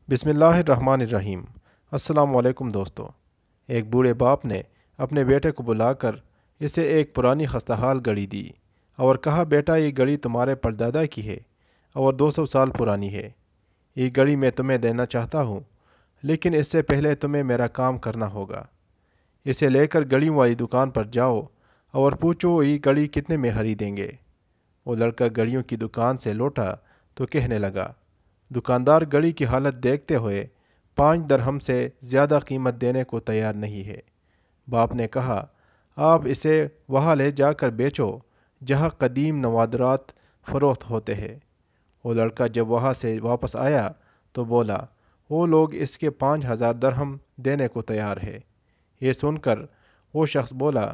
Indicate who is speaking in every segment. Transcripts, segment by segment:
Speaker 1: بسم اللہ الرحمن الرحیم۔ السلام علیکم دوستو۔ ایک بوڑھے باپ نے اپنے بیٹے کو بلا کر اسے ایک پرانی خستحال گھڑی دی اور کہا، بیٹا یہ گھڑی تمہارے پردادا کی ہے اور 200 سال پرانی ہے۔ یہ گھڑی میں تمہیں دینا چاہتا ہوں، لیکن اس سے پہلے تمہیں میرا کام کرنا ہوگا۔ اسے لے کر گھڑیوں والی دکان پر جاؤ اور پوچھو یہ گھڑی کتنے میں خریدیں گے۔ وہ لڑکا گھڑیوں کی دکان سے لوٹا تو کہنے لگا، دکاندار گھڑی کی حالت دیکھتے ہوئے 5 درہم سے زیادہ قیمت دینے کو تیار نہیں ہے۔ باپ نے کہا، آپ اسے وہاں لے جا کر بیچو جہاں قدیم نوادرات فروخت ہوتے ہیں۔ وہ لڑکا جب وہاں سے واپس آیا تو بولا، وہ لوگ اس کے 5000 درہم دینے کو تیار ہے۔ یہ سن کر وہ شخص بولا،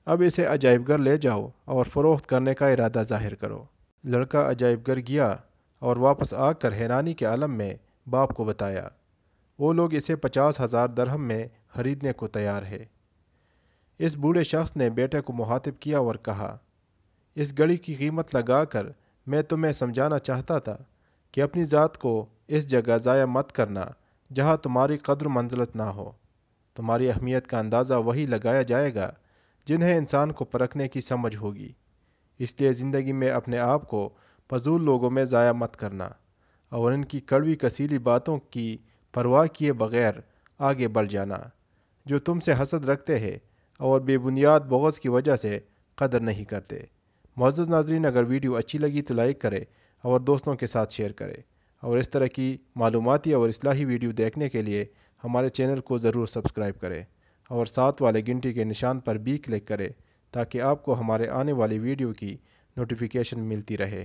Speaker 1: اب اسے عجائب گھر لے جاؤ اور فروخت کرنے کا ارادہ ظاہر کرو۔ لڑکا عجائب گھر گیا اور واپس آ کر حیرانی کے عالم میں باپ کو بتایا، وہ لوگ اسے 50,000 درہم میں خریدنے کو تیار ہے۔ اس بوڑھے شخص نے بیٹے کو مخاطب کیا اور کہا، اس گھڑی کی قیمت لگا کر میں تمہیں سمجھانا چاہتا تھا کہ اپنی ذات کو اس جگہ ضائع مت کرنا جہاں تمہاری قدر و منزلت نہ ہو۔ تمہاری اہمیت کا اندازہ وہی لگایا جائے گا جنہیں انسان کو پرکھنے کی سمجھ ہوگی۔ اس لیے زندگی میں اپنے آپ کو فضول لوگوں میں ضائع مت کرنا اور ان کی کڑوی کسیلی باتوں کی پرواہ کیے بغیر آگے بڑھ جانا، جو تم سے حسد رکھتے ہیں اور بے بنیاد بغض کی وجہ سے قدر نہیں کرتے۔ معزز ناظرین، اگر ویڈیو اچھی لگی تو لائک کرے اور دوستوں کے ساتھ شیئر کرے، اور اس طرح کی معلوماتی اور اصلاحی ویڈیو دیکھنے کے لیے ہمارے چینل کو ضرور سبسکرائب کرے اور ساتھ والے گھنٹی کے نشان پر بھی کلک کرے تاکہ آپ کو ہمارے آنے والی ویڈیو کی نوٹیفیکیشن ملتی رہے۔